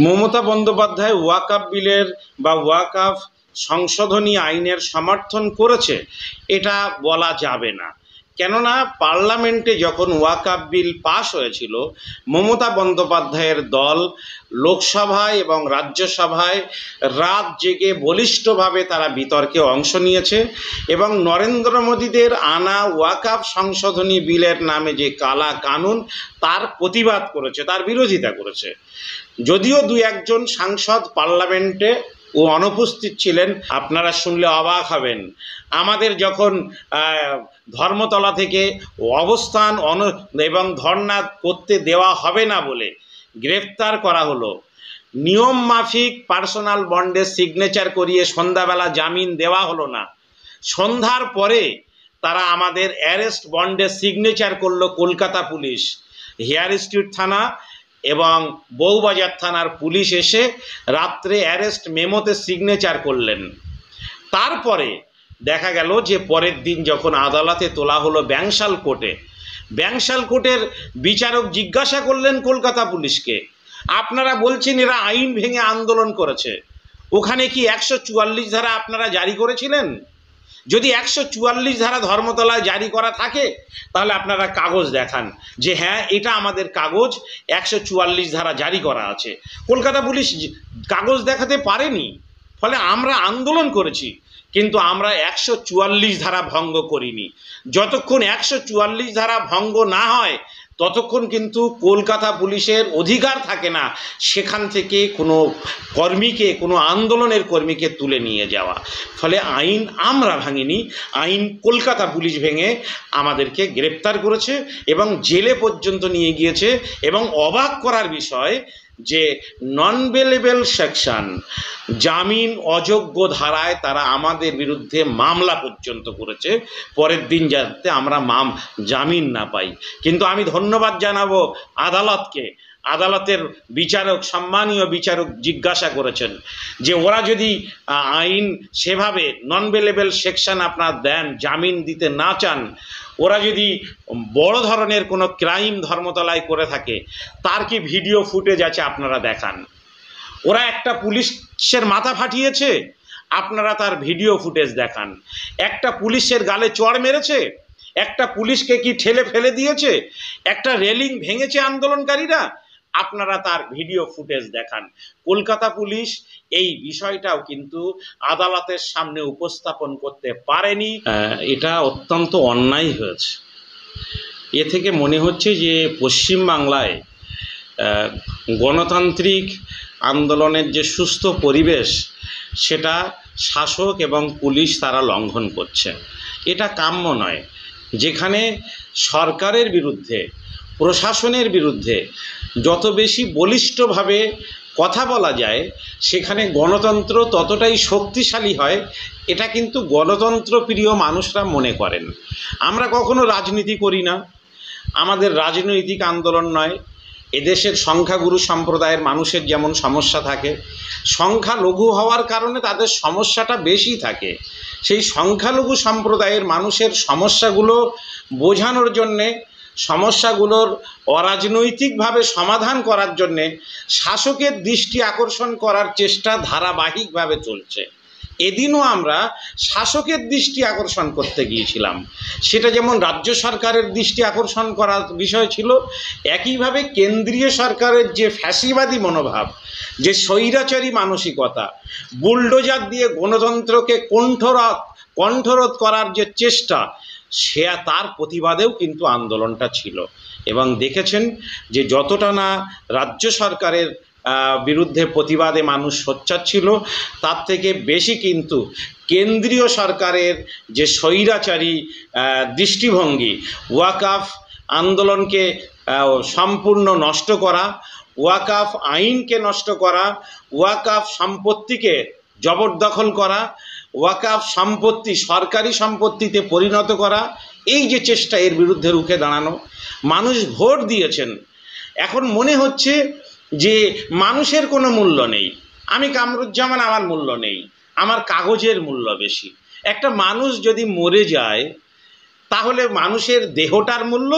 মমতা বন্দ্যোপাধ্যায় ওয়াকআপ বিলের বা ওয়াকআপ সংশোধনী আইনের সমর্থন করেছে এটা বলা যাবে না। কেননা পার্লামেন্টে যখন ওয়াকআপ বিল পাশ হয়েছিল, মমতা বন্দ্যোপাধ্যায়ের দল লোকসভায় এবং রাজ্যসভায় রাত জেগে বলিষ্ঠভাবে তারা বিতর্কে অংশ নিয়েছে এবং নরেন্দ্র মোদীদের আনা ওয়াকআপ সংশোধনী বিলের নামে যে কালা কানুন তার প্রতিবাদ করেছে, তার বিরোধিতা করেছে। যদিও দু একজন সাংসদ পার্লামেন্টে অনুপস্থিত ছিলেন। আপনারা শুনলে অবাক হবেন, আমাদের যখন ধর্মতলা থেকে অবস্থান এবং ধর্ণা করতে দেওয়া হবে না বলে গ্রেফতার করা হলো, নিয়ম মাফিক পার্সোনাল বন্ডে সিগনেচার করিয়ে সন্ধ্যাবেলা জামিন দেওয়া হলো না। সন্ধ্যার পরে তারা আমাদের অ্যারেস্ট বন্ডে সিগনেচার করলো কলকাতা পুলিশ, হেয়ার স্ট্রিট থানা এবং বউবাজার থানার পুলিশ এসে রাত্রে অ্যারেস্ট মেমোতে সিগনেচার করলেন। তারপরে দেখা গেল যে পরের দিন যখন আদালতে তোলা হলো ব্যাংশাল কোর্টের বিচারক জিজ্ঞাসা করলেন কলকাতা পুলিশকে, আপনারা বলছেন এরা আইন ভেঙে আন্দোলন করেছে, ওখানে কি 144 ধারা আপনারা জারি করেছিলেন? যদি 144 ধারা ধর্মতলায় জারি করা থাকে তাহলে আপনারা কাগজ দেখান যে হ্যাঁ এটা আমাদের কাগজ, 144 ধারা জারি করা আছে। কলকাতা পুলিশ কাগজ দেখাতে পারেনি, ফলে আমরা আন্দোলন করেছি, কিন্তু আমরা 144 ধারা ভঙ্গ করিনি। যতক্ষণ 144 ধারা ভঙ্গ না হয় ততক্ষণ কিন্তু কলকাতা পুলিশের অধিকার থাকে না সেখান থেকে কোনো কর্মীকে, কোনো আন্দোলনের কর্মীকে তুলে নিয়ে যাওয়া। ফলে আইন আমরা ভাঙিনি, আইন কলকাতা পুলিশ ভেঙে আমাদেরকে গ্রেপ্তার করেছে এবং জেলে পর্যন্ত নিয়ে গিয়েছে। এবং অবাক করার বিষয় যে নন বেলেবল সেকশন, জামিন অযোগ্য ধারায় তারা আমাদের বিরুদ্ধে মামলা পর্যন্ত করেছে, পরের দিন যাতে আমরা জামিন না পাই। কিন্তু আমি ধন্যবাদ জানাবো আদালতকে। আদালতের বিচারক, সম্মানীয় বিচারক জিজ্ঞাসা করেছেন যে ওরা যদি আইন সেভাবে নন বেলেবল সেকশন আপনার দেন, জামিন দিতে না চান, ওরা যদি বড় ধরনের কোনো ক্রাইম ধর্মতলায় করে থাকে তার কি ভিডিও ফুটেজ আছে আপনারা দেখান। ওরা একটা পুলিশের মাথা ফাটিয়েছে, আপনারা তার ভিডিও ফুটেজ দেখান। একটা পুলিশের গালে চড় মেরেছে, একটা পুলিশকে কি ঠেলে ফেলে দিয়েছে, একটা রেলিং ভেঙেছে আন্দোলনকারীরা, আপনারা তার ভিডিও ফুটেজ দেখান। কলকাতা পুলিশ এই বিষয়টাও কিন্তু আদালতের সামনে উপস্থাপন করতে পারেনি। এটা অত্যন্ত অন্যায় হয়েছে। এ থেকে মনে হচ্ছে যে পশ্চিমবাংলায় গণতান্ত্রিক আন্দোলনের যে সুস্থ পরিবেশ সেটা শাসক এবং পুলিশ তারা লঙ্ঘন করছে। এটা কাম্য নয়। যেখানে সরকারের বিরুদ্ধে, প্রশাসনের বিরুদ্ধে যত বেশি বলিষ্ঠভাবে কথা বলা যায় সেখানে গণতন্ত্র ততটাই শক্তিশালী হয়। এটা কিন্তু গণতন্ত্র প্রিয় মানুষরা মনে করেন। আমরা কখনো রাজনীতি করি না, আমাদের রাজনৈতিক আন্দোলন নয়। এদেশের সংখ্যাগুরু সম্প্রদায়ের মানুষের যেমন সমস্যা থাকে, সংখ্যালঘু হওয়ার কারণে তাদের সমস্যাটা বেশি থাকে। সেই সংখ্যালঘু সম্প্রদায়ের মানুষের সমস্যাগুলো বোঝানোর জন্যে, সমস্যাগুলোর অরাজনৈতিকভাবে সমাধান করার জন্যে শাসকের দৃষ্টি আকর্ষণ করার চেষ্টা ধারাবাহিকভাবে চলছে। এদিনও আমরা শাসকের দৃষ্টি আকর্ষণ করতে গিয়েছিলাম, সেটা যেমন রাজ্য সরকারের দৃষ্টি আকর্ষণ করার বিষয় ছিল, একইভাবে কেন্দ্রীয় সরকারের যে ফ্যাসিবাদী মনোভাব, যে স্বৈরাচারী মানসিকতা, বুলডোজার দিয়ে গণতন্ত্রকে কণ্ঠরোধ করার যে চেষ্টা, সে তার প্রতিবাদেও কিন্তু আন্দোলনটা ছিল। এবং দেখেছেন যে যতটা না রাজ্য সরকারের বিরুদ্ধে প্রতিবাদে মানুষ সোচ্চার ছিল, তার থেকে বেশি কিন্তু কেন্দ্রীয় সরকারের যে স্বৈরাচারী দৃষ্টিভঙ্গি, ওয়াকআপ আন্দোলনকে সম্পূর্ণ নষ্ট করা, ওয়াকআপ আইনকে নষ্ট করা, ওয়াকআপ সম্পত্তিকে জবরদখল করা, ওয়াকআপ সম্পত্তি সরকারি সম্পত্তিতে পরিণত করা, এই যে চেষ্টা, এর বিরুদ্ধে রুখে দাঁড়ানো। মানুষ ভোট দিয়েছেন, এখন মনে হচ্ছে যে মানুষের কোনো মূল্য নেই। আমি কামরুজ্জামান, আমার মূল্য নেই, আমার কাগজের মূল্য বেশি। একটা মানুষ যদি মরে যায় তাহলে মানুষের দেহটার মূল্য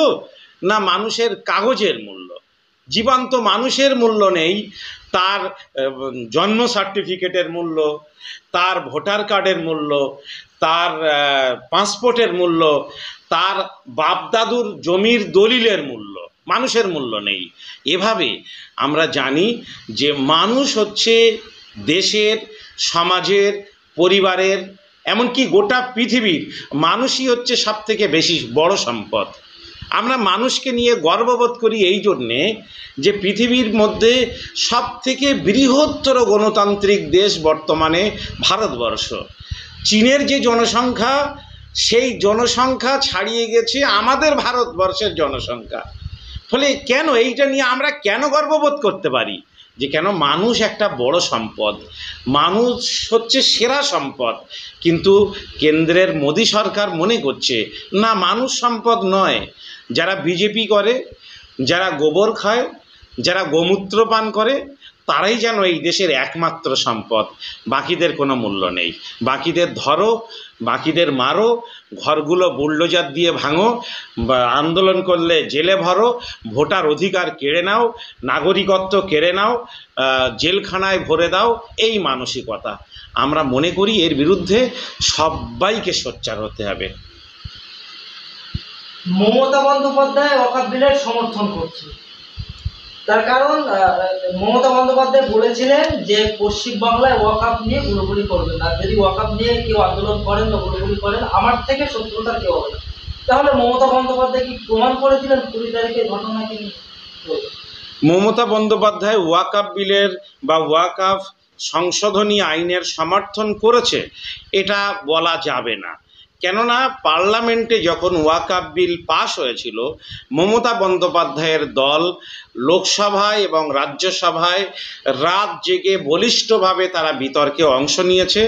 না মানুষের কাগজের মূল্য? জীবন্ত মানুষের মূল্য নেই, তার জন্ম সার্টিফিকেটের মূল্য, তার ভোটার কার্ডের মূল্য, তার পাসপোর্টের মূল্য, তার বাপদাদুর জমির দলিলের মূল্য, মানুষের মূল্য নেই। এভাবে আমরা জানি যে মানুষ হচ্ছে দেশের, সমাজের, পরিবারের, এমনকি গোটা পৃথিবীর মানুষই হচ্ছে সবথেকে বেশি বড় সম্পদ। আমরা মানুষকে নিয়ে গর্ববোধ করি এই জন্যে যে পৃথিবীর মধ্যে সবথেকে বৃহত্তর গণতান্ত্রিক দেশ বর্তমানে ভারতবর্ষ। চীনের যে জনসংখ্যা, সেই জনসংখ্যা ছাড়িয়ে গেছে আমাদের ভারতবর্ষের জনসংখ্যা। ফলে কেন এইটা নিয়ে আমরা কেন গর্ববোধ করতে পারি যে কেন মানুষ একটা বড় সম্পদ, মানুষ হচ্ছে সেরা সম্পদ। কিন্তু কেন্দ্রের মোদী সরকার মনে করছে না, মানুষ সম্পদ নয়। যারা বিজেপি করে, যারা গোবর খায়, যারা গোমূত্র পান করে, তারাই যেন এই দেশের একমাত্র সম্পদ। বাকিদের কোনো মূল্য নেই। বাকিদের ধরো, বাকিদের মারো, ঘরগুলো বুলডোজার দিয়ে ভাঙো, আন্দোলন করলে জেলে ভরো, ভোটার অধিকার কেড়ে নাও, নাগরিকত্ব কেড়ে নাও, জেলখানায় ভরে দাও, এই মানসিকতা। আমরা মনে করি এর বিরুদ্ধে সবাইকে সোচ্চার হতে হবে। মমতা বন্দ্যোপাধ্যায় ওয়াকফ বিলের সমর্থন করছে, তার কারণ মমতা বন্দ্যোপাধ্যায় বলেছিলেন যে পশ্চিমবাংলায় ওয়াকফ নিয়ে গুলোগুলি করবেন না, যদি ওয়াকফ নিয়ে কেউ আন্দোলন করেন বা গুলোগুলি করেন আমার থেকে শত্রুতার কেউ হবে না। তাহলে মমতা বন্দ্যোপাধ্যায় কি প্রমাণ করে দিলেন 20 তারিখের ঘটনাকে নিয়ে? মমতা বন্দ্যোপাধ্যায় ওয়াকফ বিলের বা ওয়াকফ সংশোধনী আইনের সমর্থন করেছে এটা বলা যাবে না। কেননা পার্লামেন্টে যখন ওয়াকফ বিল পাশ হয়েছিল, মমতা বন্দ্যোপাধ্যায়ের দল লোকসভায় এবং রাজ্যসভায় রাত জেগে বলিষ্ঠভাবে তারা বিতর্কে অংশ নিয়েছে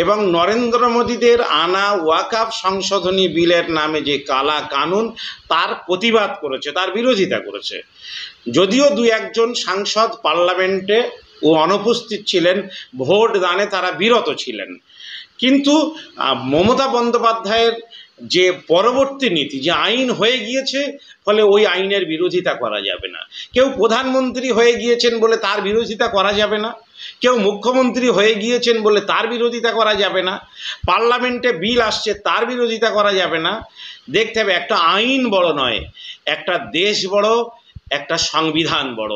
এবং নরেন্দ্র মোদীদের আনা ওয়াকফ সংশোধনী বিলের নামে যে কালা কানুন, তার প্রতিবাদ করেছে, তার বিরোধিতা করেছে। যদিও দু একজন সাংসদ পার্লামেন্টে অনুপস্থিত ছিলেন, ভোট দানে তারা বিরত ছিলেন, কিন্তু মমতা বন্দ্যোপাধ্যায়ের যে পরবর্তী নীতি, যে আইন হয়ে গিয়েছে, ফলে ওই আইনের বিরোধিতা করা যাবে না। কেউ প্রধানমন্ত্রী হয়ে গিয়েছেন বলে তার বিরোধিতা করা যাবে না, কেউ মুখ্যমন্ত্রী হয়ে গিয়েছেন বলে তার বিরোধিতা করা যাবে না, পার্লামেন্টে বিল আসছে তার বিরোধিতা করা যাবে না। দেখতে হবে একটা আইন বড় নয়, একটা দেশ বড়, একটা সংবিধান বড়।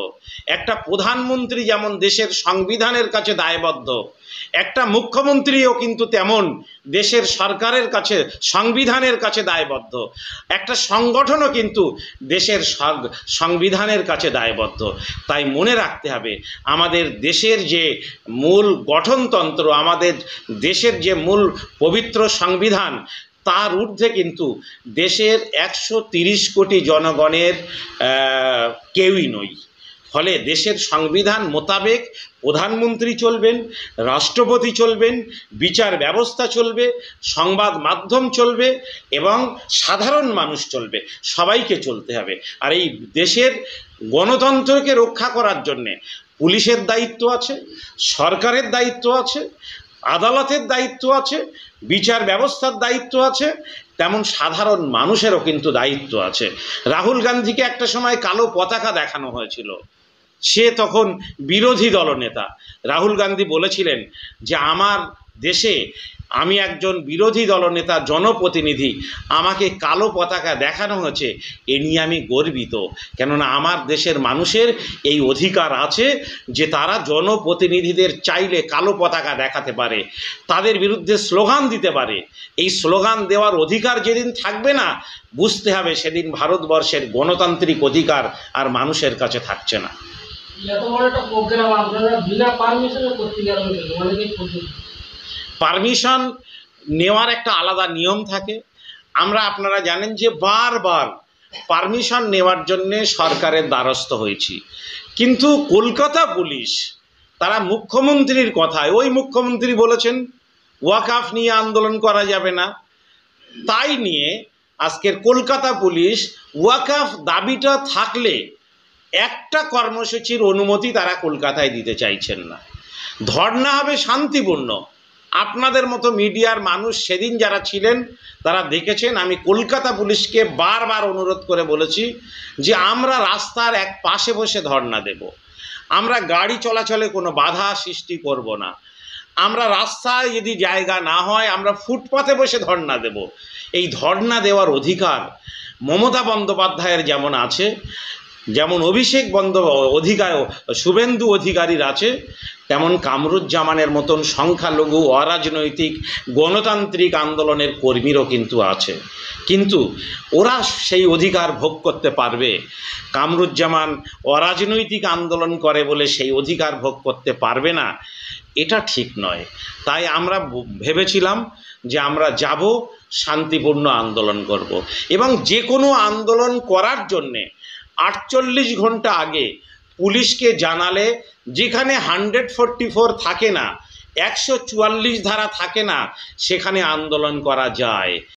একটা প্রধানমন্ত্রী যেমন দেশের সংবিধানের কাছে দায়বদ্ধ, একটা মুখ্যমন্ত্রীও কিন্তু তেমন দেশের সরকারের কাছে, সংবিধানের কাছে দায়বদ্ধ। একটা সংগঠনও কিন্তু দেশের সংবিধানের কাছে দায়বদ্ধ। তাই মনে রাখতে হবে আমাদের দেশের যে মূল গঠনতন্ত্র, আমাদের দেশের যে মূল পবিত্র সংবিধান, তার ঊর্ধ্বে কিন্তু দেশের 130 কোটি জনগণের কেউই নই। ফলে দেশের সংবিধান মোতাবেক প্রধানমন্ত্রী চলবেন, রাষ্ট্রপতি চলবেন, বিচার ব্যবস্থা চলবে, সংবাদ মাধ্যম চলবে এবং সাধারণ মানুষ চলবে। সবাইকে চলতে হবে। আর এই দেশের গণতন্ত্রকে রক্ষা করার জন্যে পুলিশের দায়িত্ব আছে, সরকারের দায়িত্ব আছে, আদালতের দায়িত্ব আছে, বিচার ব্যবস্থার দায়িত্ব আছে, তেমন সাধারণ মানুষেরও কিন্তু দায়িত্ব আছে। রাহুল গান্ধীকে একটা সময় কালো পতাকা দেখানো হয়েছিল, সে তখন বিরোধী দলনেতা। রাহুল গান্ধী বলেছিলেন যে আমার দেশে আমি একজন বিরোধী দলনেতা, জনপ্রতিনিধি, আমাকে কালো পতাকা দেখানো হয়েছে, এ নিয়ে আমি গর্বিত। কেননা আমার দেশের মানুষের এই অধিকার আছে যে তারা জনপ্রতিনিধিদের চাইলে কালো পতাকা দেখাতে পারে, তাদের বিরুদ্ধে স্লোগান দিতে পারে। এই স্লোগান দেওয়ার অধিকার যেদিন থাকবে না, বুঝতে হবে সেদিন ভারতবর্ষের গণতান্ত্রিক অধিকার আর মানুষের কাছে থাকছে না। পারমিশন নেওয়ার একটা আলাদা নিয়ম থাকে। আপনারা জানেন যে বারবার পারমিশন নেওয়ার জন্যে সরকারের দ্বারস্থ হয়েছি, কিন্তু কলকাতা পুলিশ তারা মুখ্যমন্ত্রীর কথায়, ওই মুখ্যমন্ত্রী বলেছেন ওয়াকফ নিয়ে আন্দোলন করা যাবে না, তাই নিয়ে আজকের কলকাতা পুলিশ ওয়াকফ দাবিটা থাকলে একটা কর্মসূচির অনুমতি তারা কলকাতায় দিতে চাইছেন না। ধর্ণা হবে শান্তিপূর্ণ। আপনাদের মতো মিডিয়ার মানুষ সেদিন যারা ছিলেন তারা দেখেছেন, আমি কলকাতা পুলিশকে বারবার অনুরোধ করে বলেছি যে আমরা রাস্তার এক পাশে বসে ধর্ণা দেব, আমরা গাড়ি চলাচলে কোনো বাধা সৃষ্টি করব না। আমরা রাস্তায় যদি জায়গা না হয় আমরা ফুটপাতে বসে ধর্ণা দেব। এই ধর্ণা দেওয়ার অধিকার মমতা বন্দ্যোপাধ্যায়ের যেমন আছে, যেমন অভিষেক শুভেন্দু অধিকারীর আছে, তেমন কামরুজ্জামানের মতন সংখ্যালঘু অরাজনৈতিক গণতান্ত্রিক আন্দোলনের কর্মীরও কিন্তু আছে। কিন্তু ওরা সেই অধিকার ভোগ করতে পারবে। কামরুজ্জামান অরাজনৈতিক আন্দোলন করে বলে সেই অধিকার ভোগ করতে পারবে না, এটা ঠিক নয়। তাই আমরা ভেবেছিলাম যে আমরা যাব, শান্তিপূর্ণ আন্দোলন করব, এবং যে কোনো আন্দোলন করার জন্যে 48 ঘন্টা আগে পুলিশকে জানালে, যেখানে 144 থাকে না, 144 ধারা থাকে না, সেখানে আন্দোলন করা যায়।